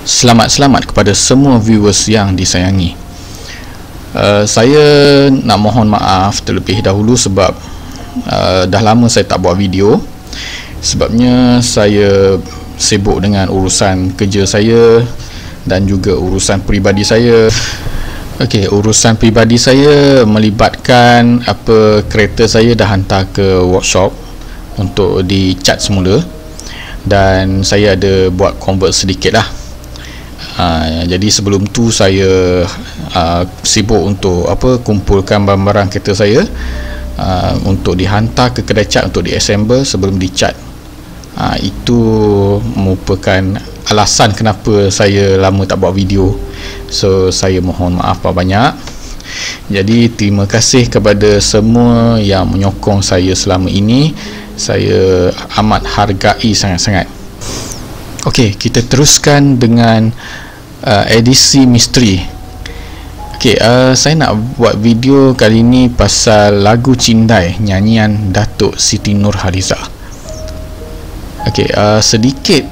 Selamat kepada semua viewers yang disayangi. Saya nak mohon maaf terlebih dahulu sebab dah lama saya tak buat video. Sebabnya saya sibuk dengan urusan kerja saya dan juga urusan peribadi saya. Okey, urusan peribadi saya melibatkan kereta saya dah hantar ke workshop untuk dicat semula, dan saya ada buat convert sedikit lah. Jadi sebelum tu saya sibuk untuk kumpulkan barang-barang kereta saya untuk dihantar ke kedai cat untuk diassemble sebelum dicat. Itu merupakan alasan kenapa saya lama tak buat video. So saya mohon maaf banyak. Jadi terima kasih kepada semua yang menyokong saya selama ini. Saya amat hargai sangat-sangat. Okey, kita teruskan dengan edisi misteri. Okey, saya nak buat video kali ni pasal lagu Cindai nyanyian Datuk Siti Nurhaliza. Okey, sedikit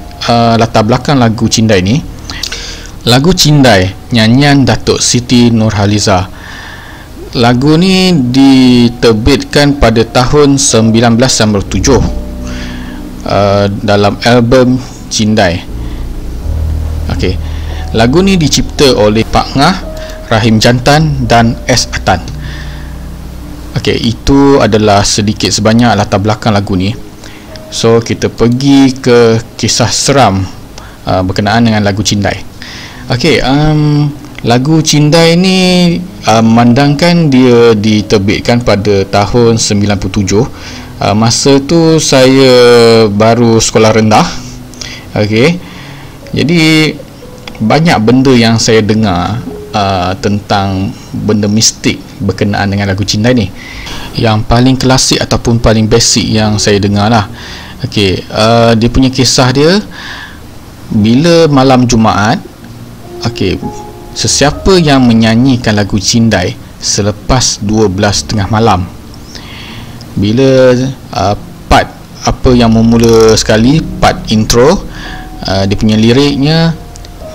latar belakang lagu Cindai ni. Lagu Cindai nyanyian Datuk Siti Nurhaliza. Lagu ni diterbitkan pada tahun 1997 dalam album Cindai. Okey, lagu ni dicipta oleh Pak Ngah, Rahim Jantan dan S. Atan. Okey, itu adalah sedikit sebanyak latar belakang lagu ni. So kita pergi ke kisah seram berkenaan dengan lagu Cindai. Okey, lagu Cindai ni memandangkan dia diterbitkan pada tahun 97. Masa tu saya baru sekolah rendah. Okey, jadi banyak benda yang saya dengar tentang benda mistik berkenaan dengan lagu Cindai ni. Yang paling klasik ataupun paling basic yang saya dengar lah. Okey, dia punya kisah dia, bila malam Jumaat, okey, sesiapa yang menyanyikan lagu Cindai selepas 12:30 malam, bila part yang memula sekali, part intro, dia punya liriknya,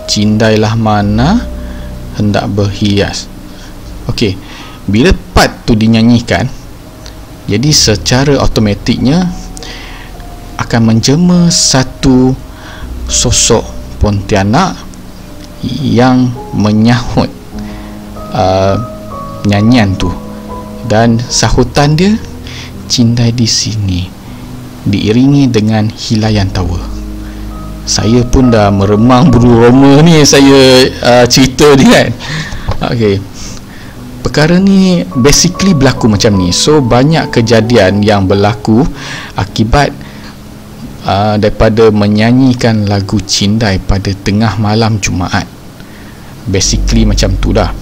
cindailah mana hendak berhias. Okey, bila part tu dinyanyikan, jadi secara automatiknya akan menjema satu sosok Pontianak yang menyahut nyanyian tu, dan sahutan dia, cindai di sini, diiringi dengan hilayan tawa. Saya pun dah meremang bulu roma ni saya cerita ni kan. Okey, perkara ni basically berlaku macam ni. So banyak kejadian yang berlaku akibat daripada menyanyikan lagu Cindai pada tengah malam Jumaat. Basically macam tu lah.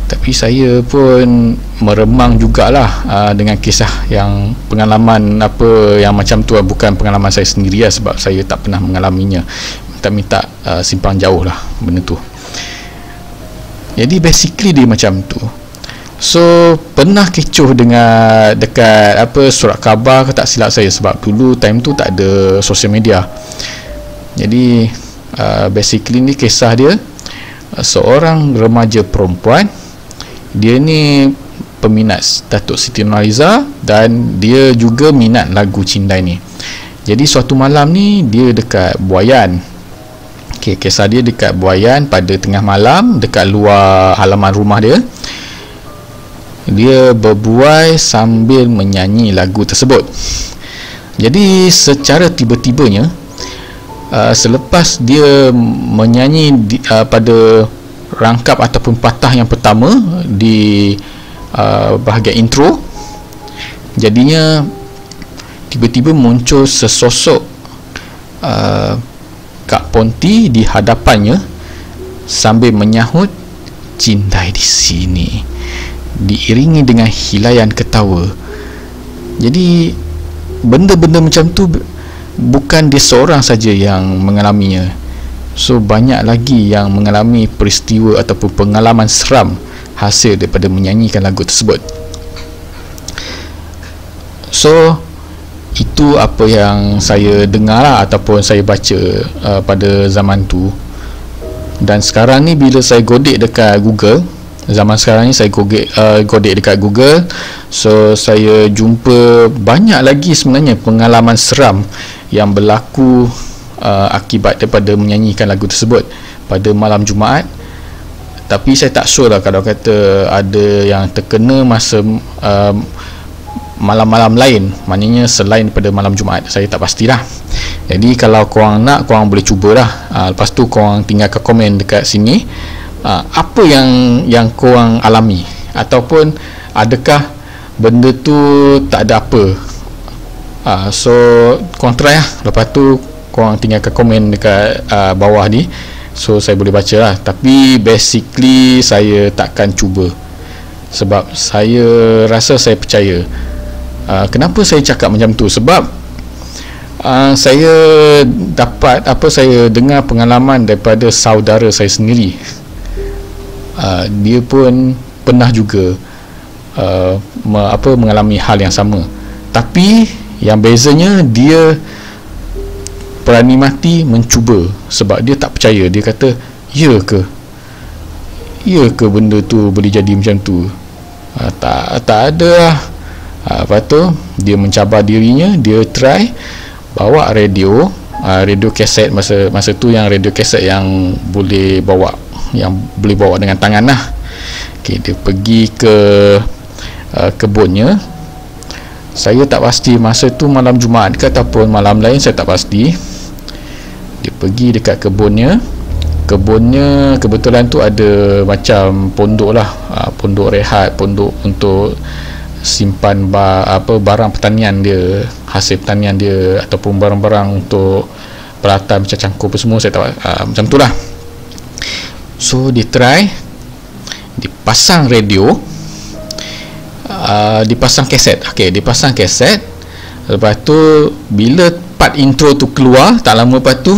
Tapi saya pun meremang jugalah dengan kisah yang pengalaman yang macam tu. Bukan pengalaman saya sendiri lah, sebab saya tak pernah mengalaminya. Minta simpang jauh lah benda tu. Jadi basically dia macam tu. So pernah kecoh dengan dekat surat khabar ke tak silap saya, sebab dulu time tu tak ada sosial media. Jadi basically ni kisah dia, seorang remaja perempuan, dia ni peminat Datuk Siti Nurhaliza dan dia juga minat lagu Cindai ni. Jadi suatu malam ni dia dekat Buayan. Okay, kisah dia dekat Buayan pada tengah malam, dekat luar halaman rumah dia. Dia berbuai sambil menyanyi lagu tersebut. Jadi secara tiba-tibanya, selepas dia menyanyi pada rangkap ataupun patah yang pertama di bahagian intro, jadinya tiba-tiba muncul sesosok Kak Ponti di hadapannya sambil menyahut cindai di sini, diiringi dengan hilayan ketawa. Jadi benda-benda macam tu bukan dia seorang saja yang mengalaminya. So banyak lagi yang mengalami peristiwa ataupun pengalaman seram hasil daripada menyanyikan lagu tersebut. So itu apa yang saya dengar lah, ataupun saya baca pada zaman tu. Dan sekarang ni bila saya godek dekat Google, zaman sekarang ni saya godek dekat Google, so saya jumpa banyak lagi sebenarnya pengalaman seram yang berlaku akibat daripada menyanyikan lagu tersebut pada malam Jumaat. Tapi saya tak sure lah kalau kata ada yang terkena masa malam-malam lain, maknanya selain daripada malam Jumaat, saya tak pastilah. Jadi kalau korang nak, korang boleh cubalah. Lepas tu korang tinggalkan komen dekat sini apa yang korang alami, ataupun adakah benda tu tak ada apa. So korang try lah. Lepas tu korang tinggalkan komen dekat bawah ni, so saya boleh baca lah. Tapi basically saya takkan cuba, sebab saya rasa saya percaya. Kenapa saya cakap macam tu? Sebab saya dengar pengalaman daripada saudara saya sendiri. Dia pun pernah juga mengalami hal yang sama. Tapi yang bezanya, dia berani mati mencuba, sebab dia tak percaya. Dia kata, ya ke benda tu boleh jadi macam tu? Tak ada lah. Lepas tu dia mencabar dirinya, dia try bawa radio kaset. Masa tu yang radio kaset yang boleh bawa dengan tangan lah. Dia pergi ke kebunnya. Saya tak pasti masa tu malam Jumaat ke ataupun malam lain, saya tak pasti. Dia pergi dekat kebunnya kebetulan tu ada macam pondok lah, pondok rehat, pondok untuk simpan barang pertanian dia, hasil pertanian dia, ataupun barang-barang untuk peralatan macam cangkul apa semua, saya tahu macam tu lah. So dia try, dipasang radio, dipasang kaset. Dipasang kaset. Lepas tu bila part intro tu keluar, tak lama lepas tu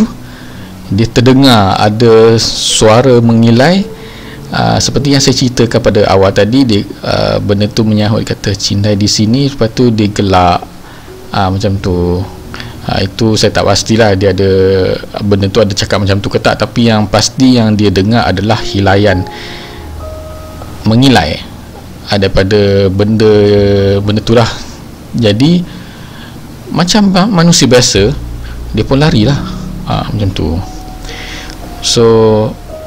dia terdengar ada suara mengilai. Seperti yang saya ceritakan pada awal tadi, dia benda tu menyahut, kata Cindai di sini. Lepas tu dia gelak, macam tu. Itu saya tak pastilah dia ada benda tu ada cakap macam tu ke tak. Tapi yang pasti yang dia dengar adalah hilaian, mengilai daripada benda tu lah. Jadi macam manusia biasa, dia pun lari lah, macam tu. So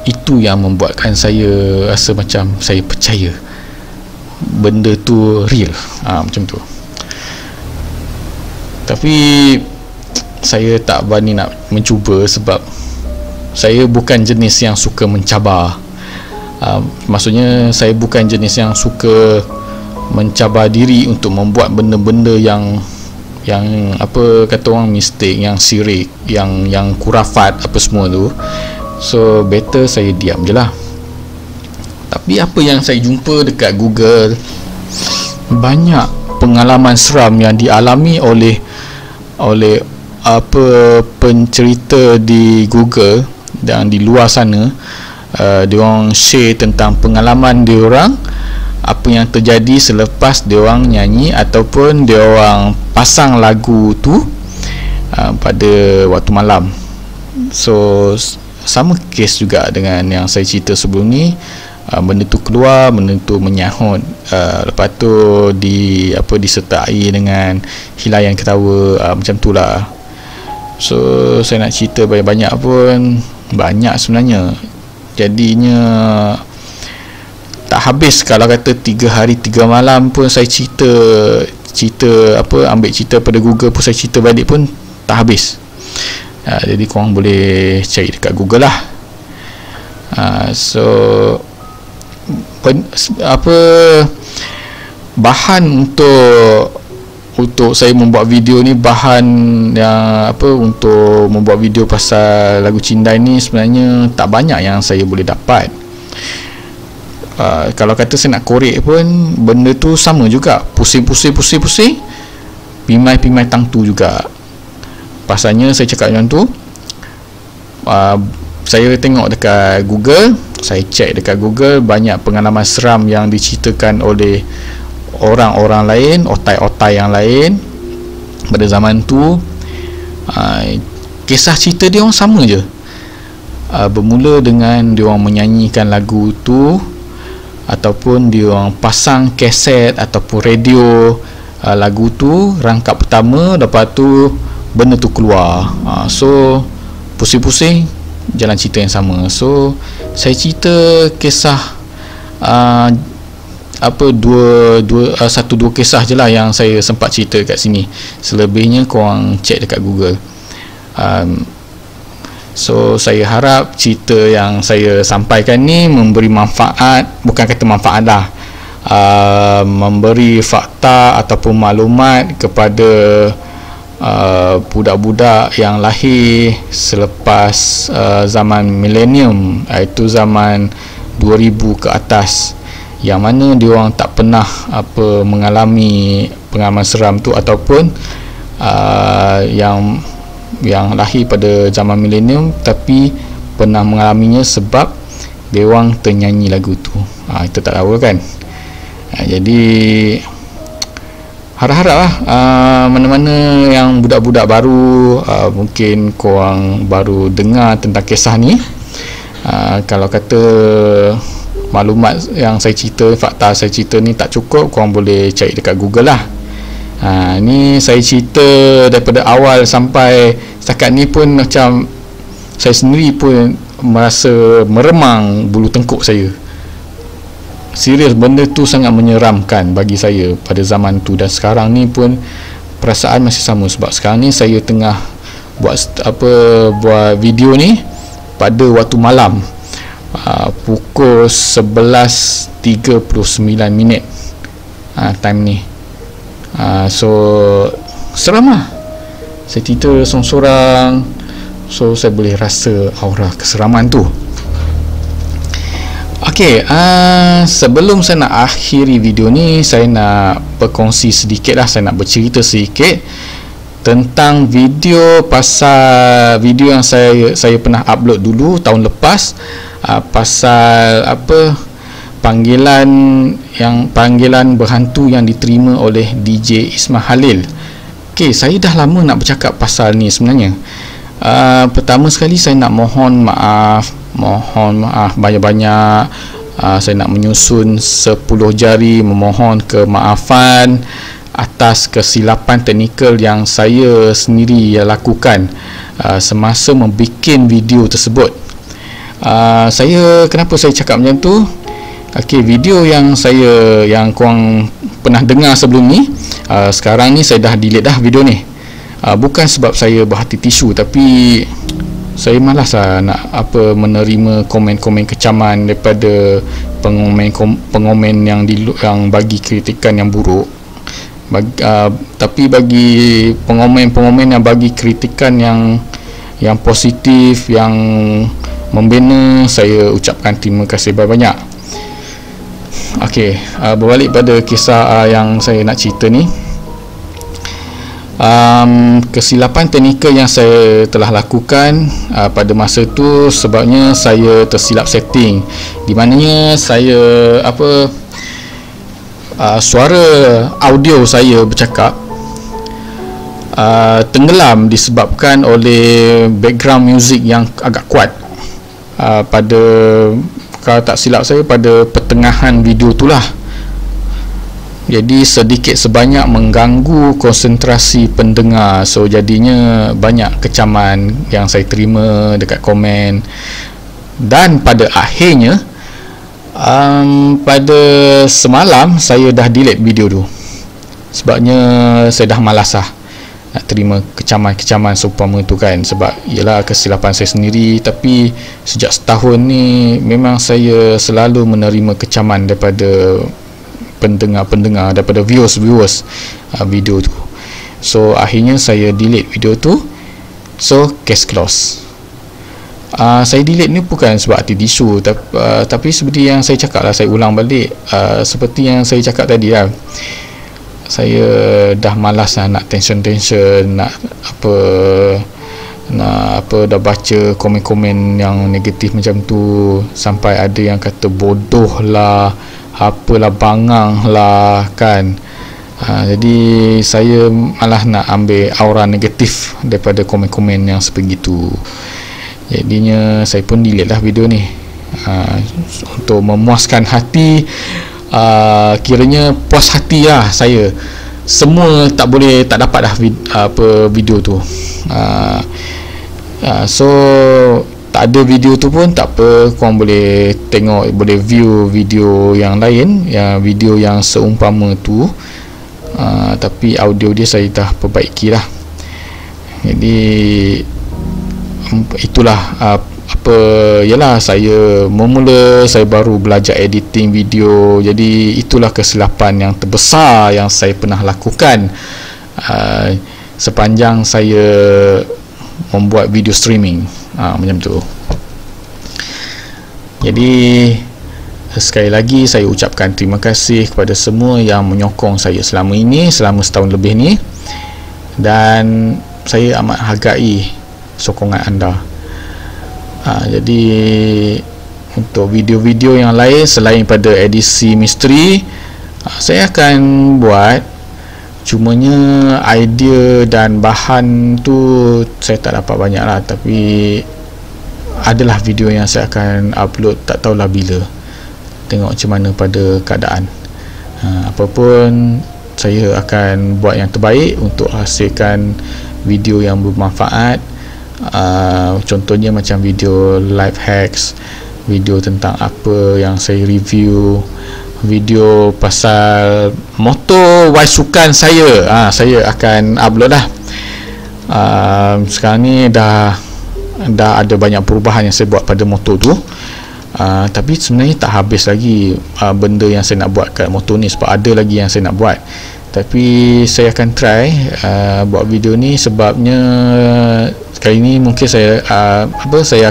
itu yang membuatkan saya rasa macam saya percaya benda tu real, macam tu. Tapi saya tak berani nak mencuba, sebab saya bukan jenis yang suka mencabar. Maksudnya saya bukan jenis yang suka mencabar diri untuk membuat benda-benda yang apa kata orang, mistik, yang syirik, yang kurafat apa semua tu. So better saya diam je lah. Tapi apa yang saya jumpa dekat Google, banyak pengalaman seram yang dialami oleh pencerita di Google dan di luar sana. Diorang share tentang pengalaman diorang, apa yang terjadi selepas diorang nyanyi ataupun diorang pasang lagu tu pada waktu malam. So sama kes juga dengan yang saya cerita sebelum ni. Benda tu keluar, benda tu menyahut, lepas tu disertai dengan hilaian ketawa, macam tu lah. So saya nak cerita banyak-banyak pun banyak sebenarnya. Jadinya tak habis kalau kata 3 hari 3 malam pun saya cerita ambil cerita pada Google pun saya cerita balik pun tak habis. Jadi korang boleh cari dekat Google lah. So bahan untuk saya membuat video ni, bahan yang untuk membuat video pasal lagu Cindai ni sebenarnya tak banyak yang saya boleh dapat. Kalau kata saya nak korek pun benda tu sama juga, pusing, pimai tangtu juga. Pasalnya saya cakap macam tu, saya tengok dekat Google, saya cek dekat Google, banyak pengalaman seram yang diceritakan oleh orang-orang lain, otai-otai yang lain pada zaman tu. Kisah cerita dia orang sama je. bermula dengan diorang menyanyikan lagu tu, ataupun diorang pasang kaset ataupun radio lagu tu, rangkap pertama, lepas tu benda tu keluar. So pusing-pusing jalan cerita yang sama. So saya cerita kisah satu dua kisah je lah yang saya sempat cerita kat sini. Selebihnya korang cek dekat Google. So saya harap cerita yang saya sampaikan ni memberi manfaat, bukan kata manfaat lah, memberi fakta ataupun maklumat kepada budak-budak yang lahir selepas zaman milenium, iaitu zaman 2000 ke atas, yang mana diorang tak pernah mengalami pengalaman seram tu, ataupun yang lahir pada zaman milenium tapi pernah mengalaminya sebab diorang ternyanyi lagu tu. Kita tak tahu kan. Jadi harap-harap lah mana-mana yang budak-budak baru, mungkin korang baru dengar tentang kisah ni, kalau kata maklumat yang saya cerita, fakta saya cerita ni tak cukup, korang boleh cari dekat Google lah. Ni saya cerita daripada awal sampai setakat ni pun macam saya sendiri pun merasa meremang bulu tengkuk saya. Serius, benda tu sangat menyeramkan bagi saya pada zaman tu, dan sekarang ni pun perasaan masih sama. Sebab sekarang ni saya tengah buat video ni pada waktu malam, pukul 11.39 minit time ni. So seram lah, saya cerita sorang-sorang, so saya boleh rasa aura keseraman tu. Okey, sebelum saya nak akhiri video ni, saya nak berkongsi sedikit lah, saya nak bercerita sedikit tentang video yang saya pernah upload dulu tahun lepas, pasal panggilan berhantu yang diterima oleh DJ Ismail Halil. Okey, saya dah lama nak bercakap pasal ni sebenarnya. Pertama sekali saya nak mohon maaf banyak-banyak. Saya nak menyusun 10 jari memohon kemaafan atas kesilapan teknikal yang saya sendiri lakukan semasa membuat video tersebut. Kenapa saya cakap macam tu? Okey, video yang korang pernah dengar sebelum ni, sekarang ni saya dah delete dah video ni. Bukan sebab saya berhati tisu, tapi saya malas lah nak menerima komen-komen kecaman daripada pengomen yang bagi kritikan yang buruk. Tapi bagi pengomen yang bagi kritikan yang positif, yang membina, saya ucapkan terima kasih banyak. Okey, berbalik pada kisah yang saya nak cerita ni. Kesilapan teknikal yang saya telah lakukan pada masa tu sebabnya saya tersilap setting, di mananya saya suara audio saya bercakap tenggelam disebabkan oleh background music yang agak kuat pada, kalau tak silap saya, pada pertengahan video tu lah. Jadi sedikit sebanyak mengganggu konsentrasi pendengar. So jadinya banyak kecaman yang saya terima dekat komen. Dan pada akhirnya pada semalam saya dah delete video tu, sebabnya saya dah malas lah nak terima kecaman-kecaman seumpama tu kan. Sebab ialah kesilapan saya sendiri, tapi sejak setahun ni memang saya selalu menerima kecaman daripada pendengar-pendengar, daripada viewers video tu. So akhirnya saya delete video tu. So case close. Saya delete ni bukan sebab hati tisu, tapi seperti yang saya cakap lah, saya ulang balik, seperti yang saya cakap tadi lah, saya dah malas lah nak tension, nak dah baca komen-komen yang negatif macam tu, sampai ada yang kata bodoh lah, apalah, bangang lah kan. Jadi saya malah nak ambil aura negatif daripada komen-komen yang sebegitu. Jadinya saya pun delete lah video ni, untuk memuaskan hati. Kiranya puas hati lah saya. Semua tak dapat dah video tu. So tak ada video tu pun tak apa, korang boleh tengok, boleh view video yang lain, video yang seumpama tu, tapi audio dia saya dah perbaiki lah. Jadi itulah yalah, saya baru belajar editing video, jadi itulah kesilapan yang terbesar yang saya pernah lakukan sepanjang saya membuat video streaming, macam tu. Jadi sekali lagi saya ucapkan terima kasih kepada semua yang menyokong saya selama setahun lebih ni, dan saya amat hargai sokongan anda. Jadi untuk video-video yang lain selain pada edisi misteri, saya akan buat. Cumanya idea dan bahan tu saya tak dapat banyak lah, tapi adalah video yang saya akan upload, tak tahulah bila, tengok macam mana pada keadaan. Apapun, saya akan buat yang terbaik untuk hasilkan video yang bermanfaat. Contohnya macam video life hacks, video tentang apa yang saya review, video pasal motor sukan saya, saya akan upload dah. Sekarang ni dah ada banyak perubahan yang saya buat pada motor tu, tapi sebenarnya tak habis lagi benda yang saya nak buat kat motor ni, sebab ada lagi yang saya nak buat. Tapi saya akan try buat video ni, sebabnya kali ni mungkin saya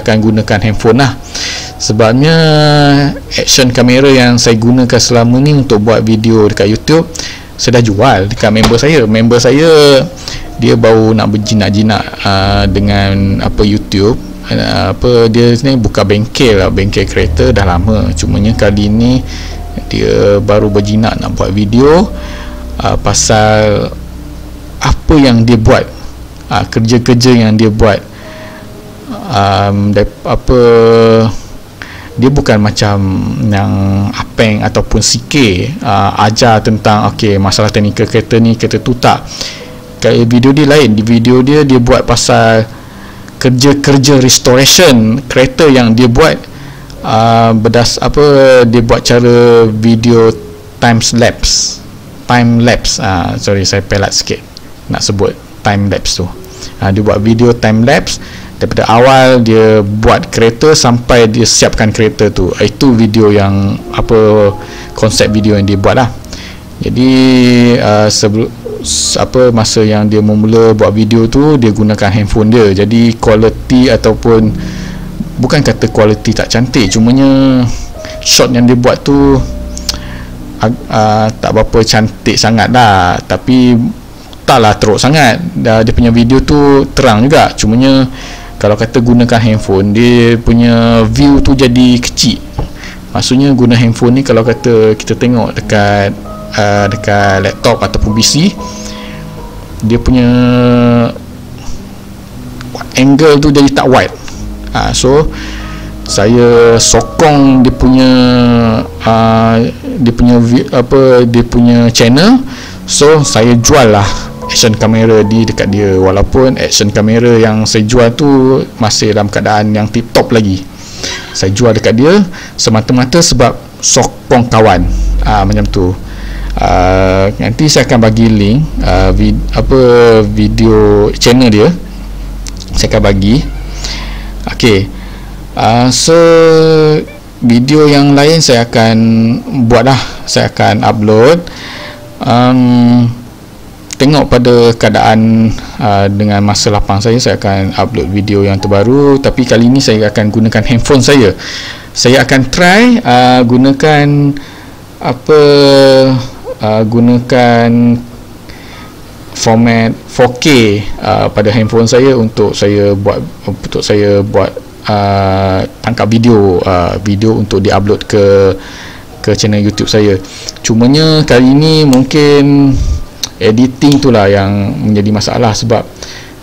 akan gunakan handphone lah. Sebabnya action kamera yang saya gunakan selama ni untuk buat video dekat YouTube, saya dah jual dekat member saya. Dia baru nak berjinak-jinak dengan YouTube. Dia sebenarnya buka bengkel kereta dah lama, cumanya kali ni dia baru berjinak nak buat video pasal apa yang dia buat, kerja-kerja yang dia buat. Dia bukan macam yang Apeng ataupun CK ajar tentang masalah teknikal kereta ni, kereta tu, tak. Video dia lain. Di video dia buat pasal kerja-kerja restoration kereta yang dia buat. Dia buat cara video time lapse. Sorry, saya pelat sikit nak sebut time lapse tu. Dia buat video time lapse daripada awal dia buat kereta sampai dia siapkan kereta tu. Itu video yang konsep video yang dia buat lah. Jadi masa yang dia mula buat video tu, dia gunakan handphone dia. Jadi quality, ataupun bukan kata quality tak cantik, cumanya shot yang dia buat tu tak berapa cantik sangat lah, tapi taklah teruk sangat. Dia punya video tu terang juga, cumanya kalau kata gunakan handphone, dia punya view tu jadi kecil. Maksudnya guna handphone ni, kalau kata kita tengok dekat laptop ataupun PC, dia punya angle tu jadi tak wide. So saya sokong dia punya channel. So saya jual lah action kamera dekat dia, walaupun action kamera yang saya jual tu masih dalam keadaan yang tip top lagi. Saya jual dekat dia semata-mata sebab sokong kawan, macam tu. Nanti saya akan bagi link video channel dia, saya akan bagi. So video yang lain saya akan buat lah, saya akan upload. Tengok pada keadaan dengan masa lapang saya akan upload video yang terbaru. Tapi kali ni saya akan gunakan handphone saya. Saya akan try gunakan format 4K pada handphone saya untuk saya buat tangkap video untuk diupload ke channel YouTube saya. Cumanya kali ni mungkin editing tu lah yang menjadi masalah, sebab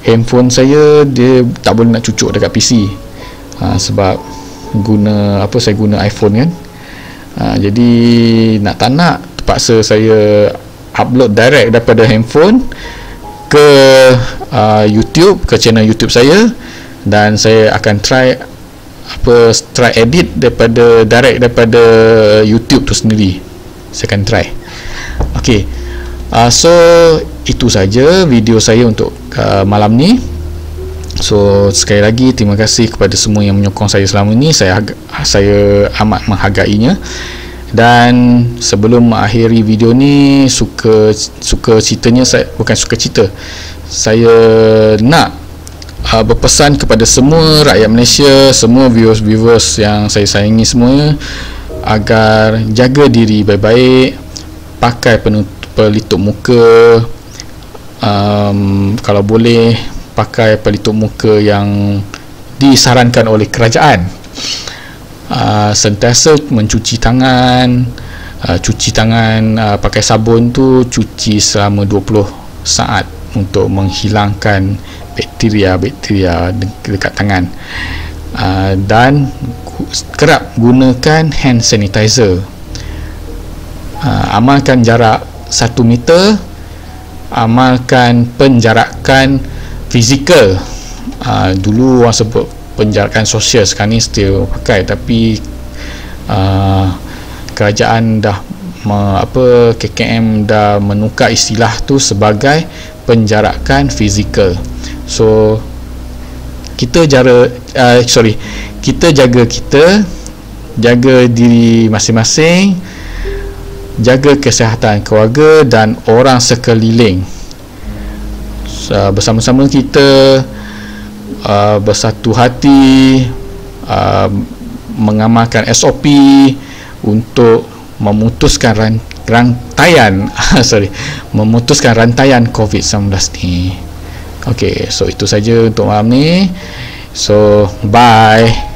handphone saya dia tak boleh nak cucuk dekat PC. sebab saya guna iPhone kan. Jadi tak nak terpaksa saya upload direct daripada handphone ke YouTube, ke channel YouTube saya, dan saya akan try edit direct daripada YouTube tu sendiri. Saya akan try. Okay, so itu saja video saya untuk malam ni. So sekali lagi terima kasih kepada semua yang menyokong saya selama ni. Saya amat menghargainya. Dan sebelum mengakhiri video ni, suka ceritanya, saya nak berpesan kepada semua rakyat Malaysia, semua viewers yang saya sayangi semua, agar jaga diri baik-baik, pakai pelitup muka, kalau boleh pakai pelitup muka yang disarankan oleh kerajaan. Sentiasa mencuci tangan, pakai sabun tu, cuci selama 20 saat untuk menghilangkan bakteria dekat tangan, dan kerap gunakan hand sanitizer. Amalkan jarak 1 meter, amalkan penjarakan fizikal. Dulu orang sebut penjarakan sosial, sekarang ni still pakai, tapi kerajaan dah KKM dah menukar istilah tu sebagai penjarakan fizikal. So kita jaga diri masing-masing, jaga kesihatan keluarga dan orang sekeliling. Bersama-sama kita bersatu hati, mengamalkan SOP untuk memutuskan rantaian COVID-19 ni. Okay, so itu saja untuk malam ni. So bye.